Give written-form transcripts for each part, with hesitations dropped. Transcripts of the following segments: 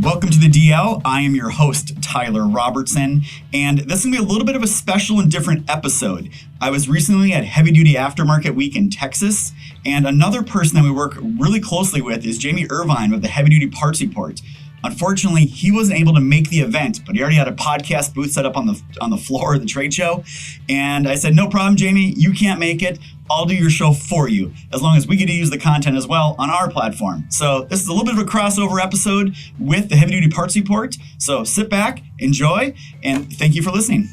Welcome to the DL. I am your host, Tyler Robertson, and this is going to be a little bit of a special and different episode. I was recently at Heavy Duty Aftermarket Week in Texas, and another person that we work really closely with is Jamie Irvine of the Heavy Duty Parts Report. Unfortunately, he wasn't able to make the event, but he already had a podcast booth set up on the floor of the trade show. And I said, no problem, Jamie, you can't make it. I'll do your show for you, as long as we get to use the content as well on our platform. So this is a little bit of a crossover episode with the Heavy Duty Parts Report. So sit back, enjoy, and thank you for listening.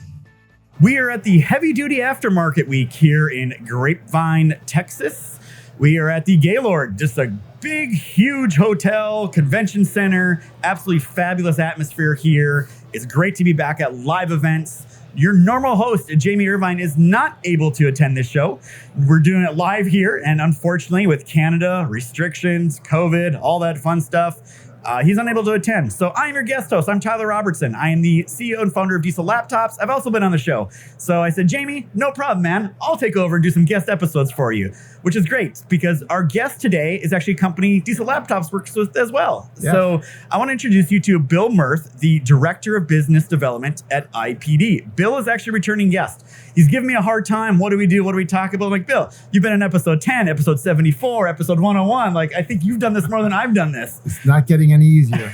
We are at the Heavy Duty Aftermarket Week here in Grapevine, Texas. We are at the Gaylord, just a big, huge hotel, convention center, absolutely fabulous atmosphere here. It's great to be back at live events. Your normal host, Jamie Irvine, is not able to attend this show. We're doing it live here, and unfortunately, with Canada, restrictions, COVID, all that fun stuff, he's unable to attend. So I'm your guest host. I'm Tyler Robertson. I am the CEO and founder of Diesel Laptops. I've also been on the show. So I said, Jamie, no problem, man. I'll take over and do some guest episodes for you, which is great because our guest today is actually a company Diesel Laptops works with as well. Yeah. So I want to introduce you to Bill Mirth, the Director of Business Development at IPD. Bill is actually a returning guest. He's giving me a hard time. What do we do? What do we talk about? I'm like, Bill, you've been in episode 10, episode 74, episode 101. Like, I think you've done this more than I've done this. It's not getting any easier.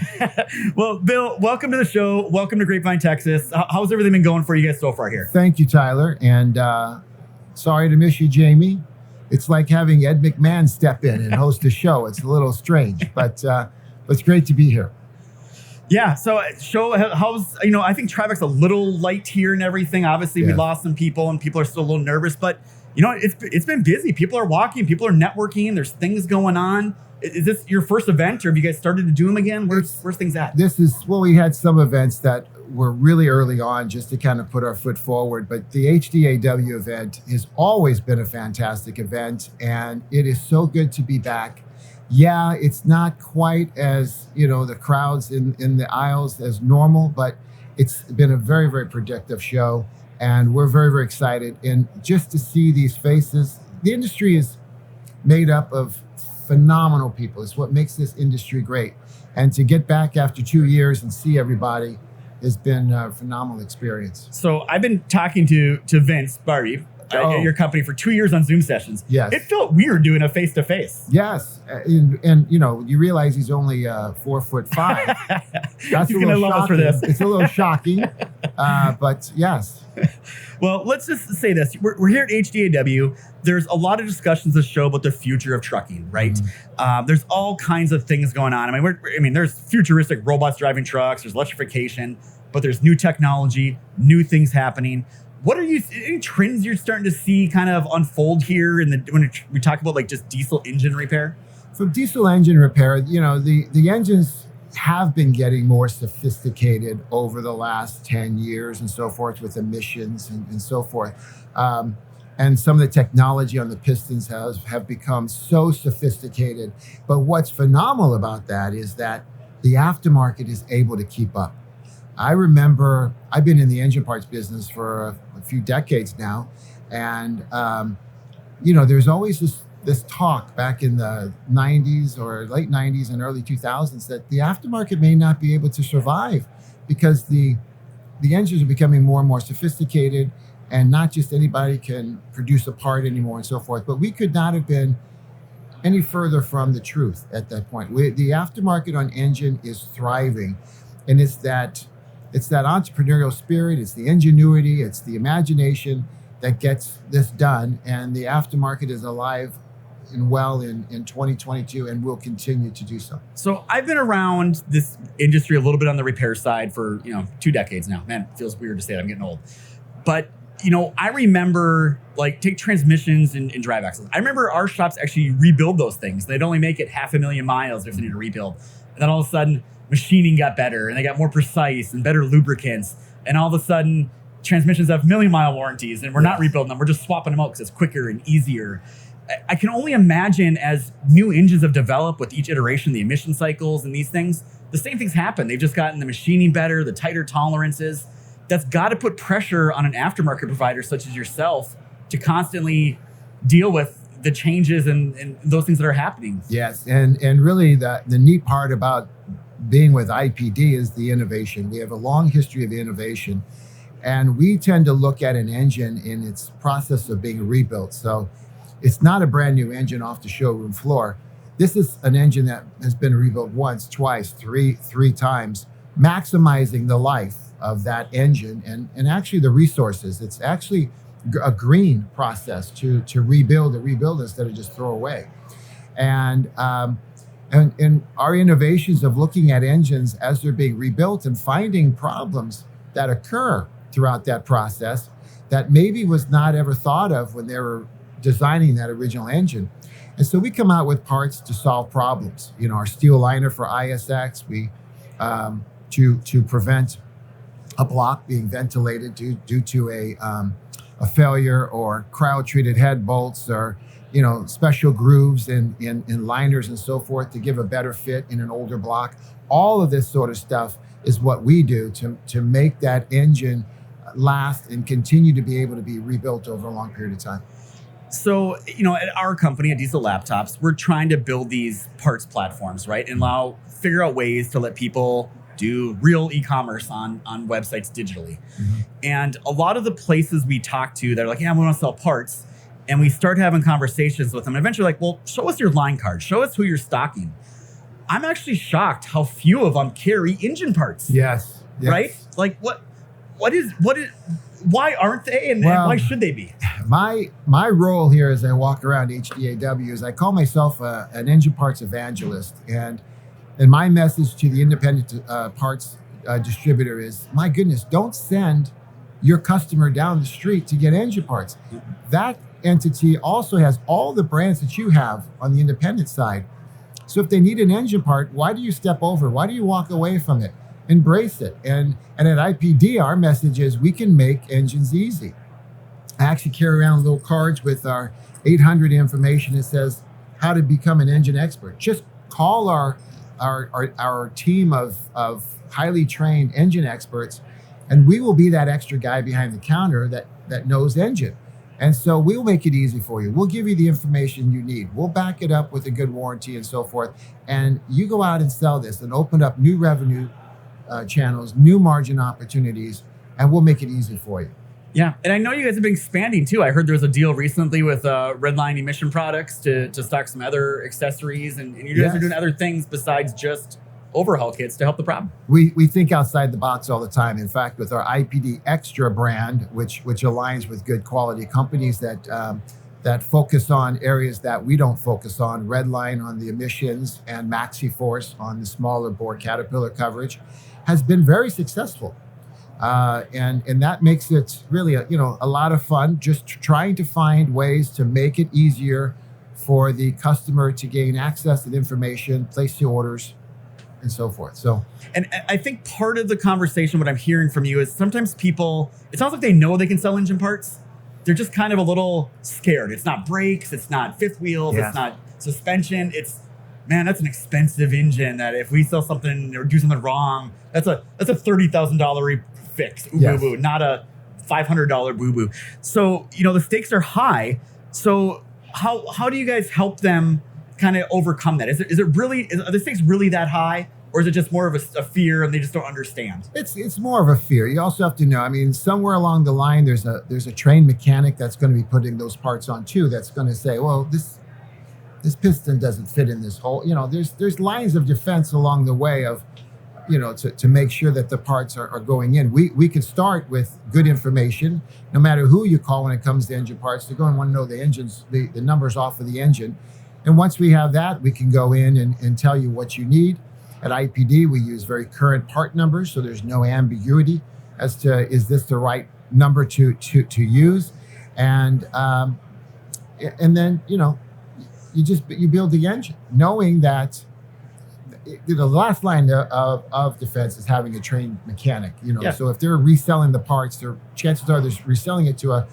Well, Bill, welcome to the show. Welcome to Grapevine, Texas. How's everything been going for you guys so far here? Thank you, Tyler. And sorry to miss you, Jamie. It's like having Ed McMahon step in and host a show. It's a little strange, but it's great to be here. Yeah. So how's, I think traffic's a little light here and everything. Obviously, we lost some people and people are still a little nervous, but it's been busy. People are walking, people are networking. There's things going on. Is this your first event or have you guys started to do them again? Where's things at? We had some events that were really early on just to kind of put our foot forward, but the HDAW event has always been a fantastic event and it is so good to be back. Yeah, it's not quite as, the crowds in the aisles as normal, but it's been a very, very productive show. And we're very, very excited. And just to see these faces, the industry is made up of phenomenal people. It's what makes this industry great. And to get back after 2 years and see everybody has been a phenomenal experience. So I've been talking to Vince Barry, at your company for 2 years on Zoom sessions. Yes. It felt weird doing a face-to-face. Yes. And you realize he's only 4'5". That's he's going to love us for this. It's a little shocking, but yes. Well, let's just say this. We're here at HDAW. There's a lot of discussions this show about the future of trucking, right? Mm-hmm. There's all kinds of things going on. I mean, there's futuristic robots driving trucks. There's electrification, but there's new technology, new things happening. What are any trends you're starting to see kind of unfold here when we talk about like just diesel engine repair? For diesel engine repair, the engines have been getting more sophisticated over the last 10 years and so forth with emissions and so forth. And some of the technology on the pistons have become so sophisticated. But what's phenomenal about that is that the aftermarket is able to keep up. I remember I've been in the engine parts business for a few decades now. And, there's always this talk back in the 90s or late 90s and early 2000s that the aftermarket may not be able to survive because the engines are becoming more and more sophisticated and not just anybody can produce a part anymore and so forth. But we could not have been any further from the truth at that point. The aftermarket on engine is thriving, and it's that entrepreneurial spirit, it's the ingenuity, it's the imagination that gets this done. And the aftermarket is alive and well in 2022 and will continue to do so. So I've been around this industry a little bit on the repair side for 2 decades now. Man, it feels weird to say that, I'm getting old. But I remember take transmissions and drive axles. I remember our shops actually rebuild those things. They'd only make it 500,000 miles if they need to rebuild. And then all of a sudden machining got better and they got more precise and better lubricants. And all of a sudden transmissions have 1,000,000-mile warranties and we're not rebuilding them. We're just swapping them out because it's quicker and easier. I can only imagine as new engines have developed with each iteration, the emission cycles and these things, the same things happen. They've just gotten the machining better, the tighter tolerances. That's got to put pressure on an aftermarket provider such as yourself to constantly deal with the changes and those things that are happening. Yes, and really the neat part about being with IPD is the innovation. We have a long history of innovation, and we tend to look at an engine in its process of being rebuilt. So it's not a brand new engine off the showroom floor. This is an engine that has been rebuilt once, twice, three times, maximizing the life of that engine and actually the resources. It's actually a green process to rebuild instead of just throw away. And our innovations of looking at engines as they're being rebuilt and finding problems that occur throughout that process that maybe was not ever thought of when they were designing that original engine. And so we come out with parts to solve problems. You know, our steel liner for ISX, we to prevent a block being ventilated due to a failure, or cryo-treated head bolts, or special grooves in liners and so forth to give a better fit in an older block. All of this sort of stuff is what we do to make that engine last and continue to be able to be rebuilt over a long period of time. So, at our company, at Diesel Laptops, we're trying to build these parts platforms, right? And figure out ways to let people do real e-commerce on websites digitally. Mm-hmm. And a lot of the places we talk to, they're like, yeah, we want to sell parts. And we start having conversations with them. And eventually like, well, show us your line card. Show us who you're stocking. I'm actually shocked how few of them carry engine parts. Yes. Right? Like why aren't they? And why should they be? My role here as I walk around HDAW is I call myself an engine parts evangelist. And my message to the independent parts distributor is, my goodness, don't send your customer down the street to get engine parts. That entity also has all the brands that you have on the independent side. So if they need an engine part, why do you step over? Why do you walk away from it? Embrace it. And at IPD, our message is we can make engines easy. I actually carry around little cards with our 800 information that says how to become an engine expert. Just call our team of highly trained engine experts, and we will be that extra guy behind the counter that knows engine. And so we'll make it easy for you. We'll give you the information you need. We'll back it up with a good warranty and so forth. And you go out and sell this and open up new revenue channels, new margin opportunities, and we'll make it easy for you. Yeah. And I know you guys have been expanding too. I heard there was a deal recently with Redline Emission Products to stock some other accessories. And you guys are doing other things besides just overhaul kits to help the problem. We think outside the box all the time. In fact, with our IPD Extra brand, which aligns with good quality companies that focus on areas that we don't focus on, Redline on the emissions and MaxiForce on the smaller bore Caterpillar coverage, has been very successful. And that makes it really a lot of fun, just trying to find ways to make it easier for the customer to gain access to information, place the orders, and so forth. So, and I think part of the conversation, what I'm hearing from you is sometimes people, it sounds like they know they can sell engine parts. They're just kind of a little scared. It's not brakes. It's not fifth wheels. It's not suspension. It's, man, that's an expensive engine that if we sell something or do something wrong, that's a $30,000 fix. Boo-boo, not a $500 boo-boo. So, the stakes are high. So how do you guys help them kind of overcome that? Are the stakes really that high, or is it just more of a fear and they just don't understand? It's more of a fear. You also have to know, I mean, somewhere along the line, there's a trained mechanic that's going to be putting those parts on too. That's going to say, well, this piston doesn't fit in this hole. There's lines of defense along the way of, to make sure that the parts are going in. We can start with good information, no matter who you call when it comes to engine parts. They're going to want to know the numbers off of the engine. And once we have that, we can go in and tell you what you need. At IPD, we use very current part numbers, so there's no ambiguity as to, is this the right number to use? And then, you build the engine, knowing that the last line of defense is having a trained mechanic. So if they're reselling the parts, chances are they're reselling it to a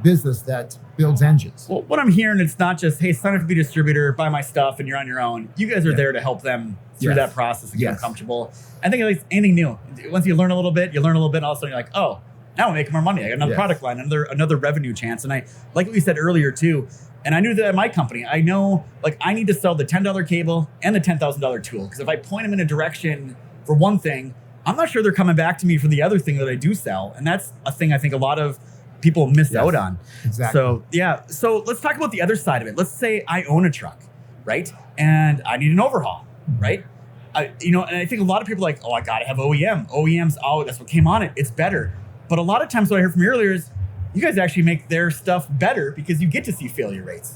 business that builds engines. Well, what I'm hearing, it's not just, hey, sign up to be a distributor, buy my stuff, and you're on your own. You guys are there to help them through that process and get them comfortable. I think it's like anything new. Once you learn a little bit, all of a sudden you're like, oh, now I'm making more money. I got another product line, another revenue chance. And I, like what you said earlier too, and I knew that at my company, I know like I need to sell the $10 cable and the $10,000 tool. Because if I point them in a direction for one thing, I'm not sure they're coming back to me for the other thing that I do sell. And that's a thing I think a lot of people miss out on. Exactly. So yeah. So let's talk about the other side of it. Let's say I own a truck, right? And I need an overhaul, right? And I think a lot of people are like, oh, I got to have OEM. OEM's, oh, that's what came on it. It's better. But a lot of times what I heard from you earlier is you guys actually make their stuff better because you get to see failure rates.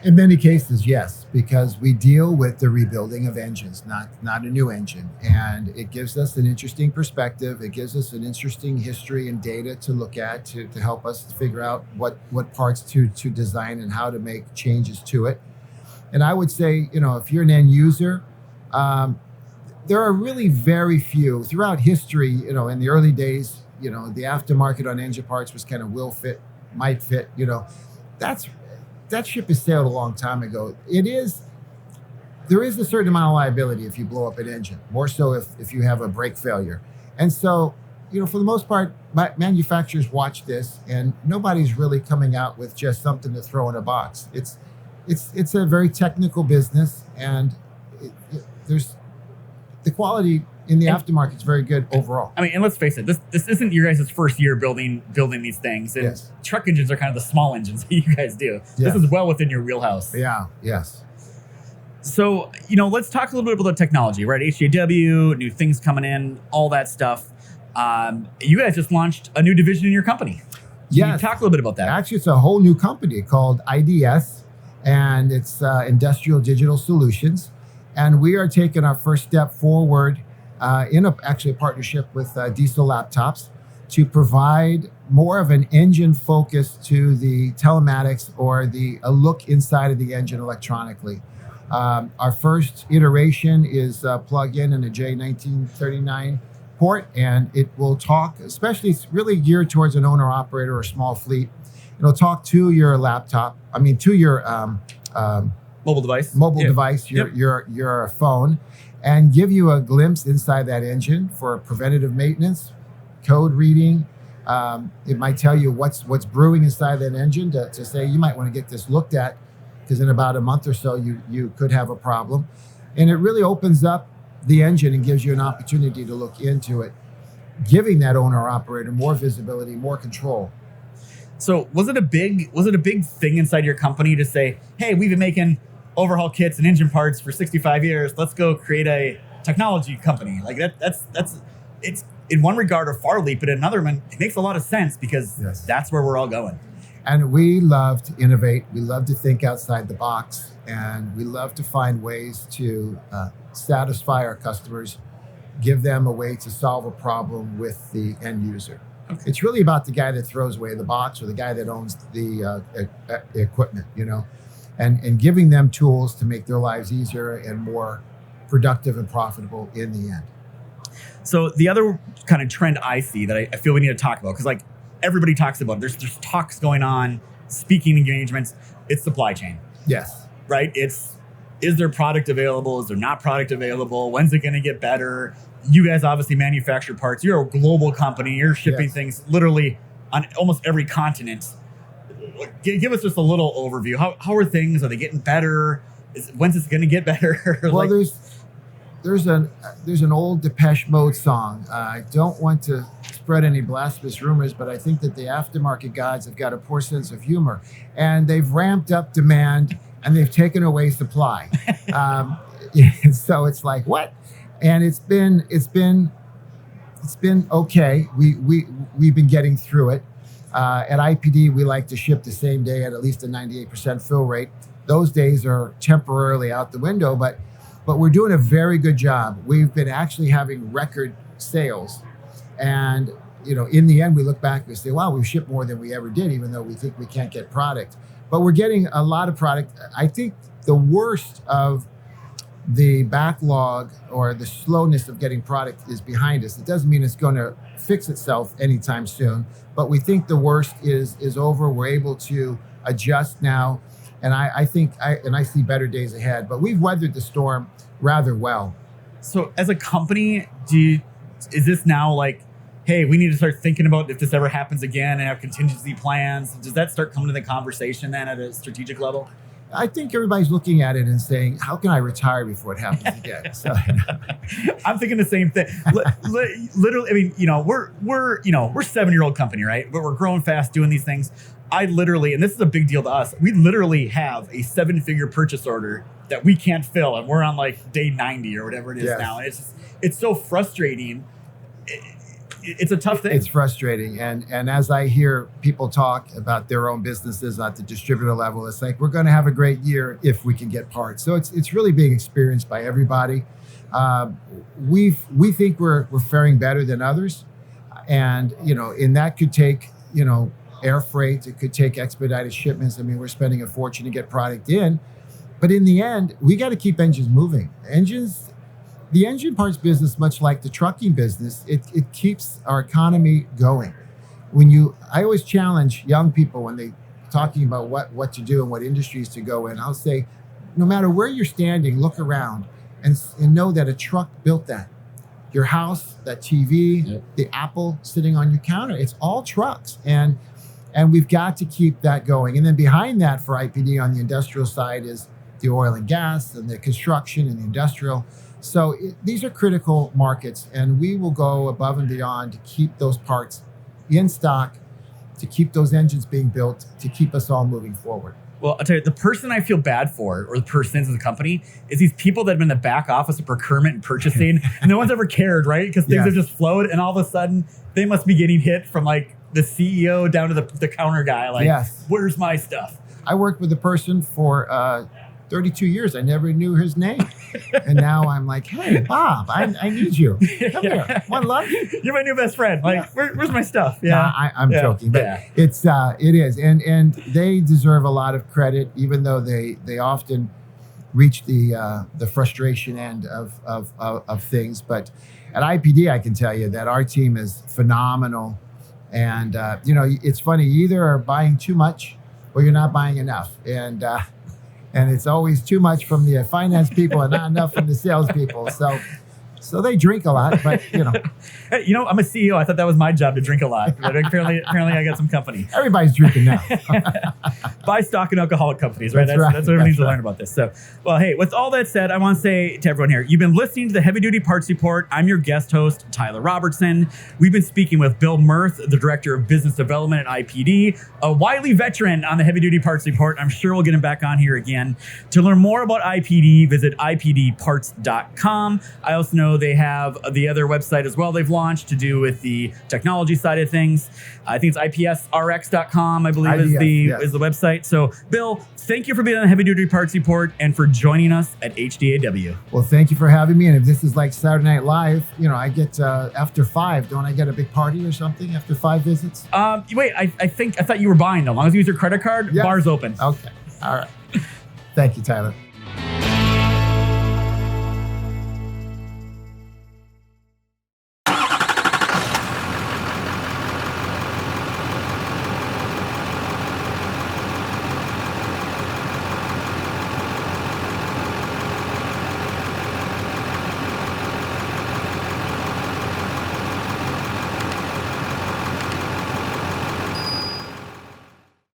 In many cases, yes, because we deal with the rebuilding of engines, not a new engine. And it gives us an interesting perspective. It gives us an interesting history and data to look at to help us figure out what parts to design and how to make changes to it. And I would say, if you're an end user, there are really very few throughout history, in the early days, the aftermarket on engine parts was kind of will fit, might fit, that ship has sailed a long time ago. There is a certain amount of liability if you blow up an engine, more so if you have a brake failure. And so, for the most part, manufacturers watch this and nobody's really coming out with just something to throw in a box. It's a very technical business, and there's the quality in the aftermarket is very good overall. I mean, and let's face it, this isn't your guys' first year building these things. And truck engines are kind of the small engines that you guys do. This is well within your wheelhouse. Yeah, yes. So, let's talk a little bit about the technology, right? HDAW, new things coming in, all that stuff. You guys just launched a new division in your company. Can you talk a little bit about that? Actually, it's a whole new company called IDS, and it's Industrial Digital Solutions. And we are taking our first step forward in a partnership with Diesel Laptops to provide more of an engine focus to the telematics or a look inside of the engine electronically. Our first iteration is plug in a J1939 port, and it will talk, especially it's really geared towards an owner operator or small fleet. It'll talk to your to your mobile device, your phone, and give you a glimpse inside that engine for preventative maintenance, code reading. It might tell you what's brewing inside that engine to say you might want to get this looked at because in about a month or so you could have a problem. And it really opens up the engine and gives you an opportunity to look into it, giving that owner or operator more visibility, more control. So was it a big thing inside your company to say, hey, we've been making overhaul kits and engine parts for 65 years. Let's go create a technology company. Like that's it's in one regard a far leap, but in another one, it makes a lot of sense because that's where we're all going. And we love to innovate. We love to think outside the box, and we love to find ways to satisfy our customers, give them a way to solve a problem with the end user. Okay. It's really about the guy that throws away the box or the guy that owns the equipment, and giving them tools to make their lives easier and more productive and profitable in the end. So the other kind of trend I see that I feel we need to talk about, because like everybody talks about, there's talks going on, speaking engagements, it's supply chain. Yes. Right? Is there product available? Is there not product available? When's it going to get better? You guys obviously manufacture parts. You're a global company. You're shipping things literally on almost every continent. Give us just a little overview. How are things? Are they getting better? When's this going to get better? Well, there's an old Depeche Mode song. I don't want to spread any blasphemous rumors, but I think that the aftermarket gods have got a poor sense of humor, and they've ramped up demand and they've taken away supply. So it's like, what? And it's been okay. We've been getting through it. At IPD, we like to ship the same day at least a 98% fill rate. Those days are temporarily out the window, but we're doing a very good job. We've been actually having record sales, and in the end, we look back and we say, "Wow, we've shipped more than we ever did," even though we think we can't get product. But we're getting a lot of product. I think the worst of the backlog or the slowness of getting product is behind us. It doesn't mean it's going to fix itself anytime soon, but we think the worst is over. We're able to adjust now, and I think I see better days ahead. But we've weathered the storm rather well. So as a company, is this now like hey, we need to start thinking about if this ever happens again and have contingency plans? Does that start coming to the conversation then at a strategic level? I think everybody's looking at it and saying, how can I retire before it happens again? So, I'm thinking the same thing. Literally, I mean, we're 7-year-old company, right? But we're growing fast, doing these things. I literally, and this is a big deal to us, we literally have a 7-figure purchase order that we can't fill, and we're on like day 90 or whatever it is now. And it's so frustrating. It's a tough thing. It's frustrating. And as I hear people talk about their own businesses at the distributor level, it's like, we're going to have a great year if we can get parts. So it's really being experienced by everybody. We think we're faring better than others. And, and that could take, air freight. It could take expedited shipments. I mean, we're spending a fortune to get product in. But in the end, we got to keep engines moving. The engine parts business, much like the trucking business, it keeps our economy going. I always challenge young people when they talking about what to do and what industries to go in. I'll say, no matter where you're standing, look around and know that a truck built that. Your house, that TV, the Apple sitting on your counter, it's all trucks. And we've got to keep that going. And then behind that for IPD on the industrial side is the oil and gas and the construction and the industrial. So these are critical markets, and we will go above and beyond to keep those parts in stock, to keep those engines being built, to keep us all moving forward. Well, I'll tell you, the person I feel bad for, or the persons in the company, is these people that have been in the back office of procurement and purchasing. No one's ever cared, right? Because things have just flowed, and all of a sudden, they must be getting hit from like the CEO down to the counter guy. Like, where's my stuff? I worked with a person for 32 years. I never knew his name. And now I'm like, hey, Bob, I need you. Come here. Want lunch? You're my new best friend. Like, where's my stuff? Yeah, I'm joking. But it is. And they deserve a lot of credit, even though they often reach the frustration end of things. But at IPD, I can tell you that our team is phenomenal. And, it's funny, you either are buying too much or you're not buying enough. And it's always too much from the finance people and not enough from the salespeople. So they drink a lot, but Hey, I'm a CEO. I thought that was my job to drink a lot. But apparently I got some company. Everybody's drinking now. Buy stock in alcoholic companies, right? That's what everyone needs to learn about this. So, well, hey, with all that said, I want to say to everyone here, you've been listening to the Heavy Duty Parts Report. I'm your guest host, Tyler Robertson. We've been speaking with Bill Mirth, the Director of Business Development at IPD, a wily veteran on the Heavy Duty Parts Report. I'm sure we'll get him back on here again. To learn more about IPD, visit ipdparts.com. I also know they have the other website as well they've launched to do with the technology side of things. I think it's ipsrx.com, I believe, is the website. So, Bill, thank you for being on the Heavy Duty Parts Report and for joining us at HDAW. Well, thank you for having me. And if this is like Saturday Night Live, I get after 5, don't I get a big party or something after 5 visits? Wait, I thought you were buying though. As long as you use your credit card, bar's open. Okay. All right. Thank you, Tyler.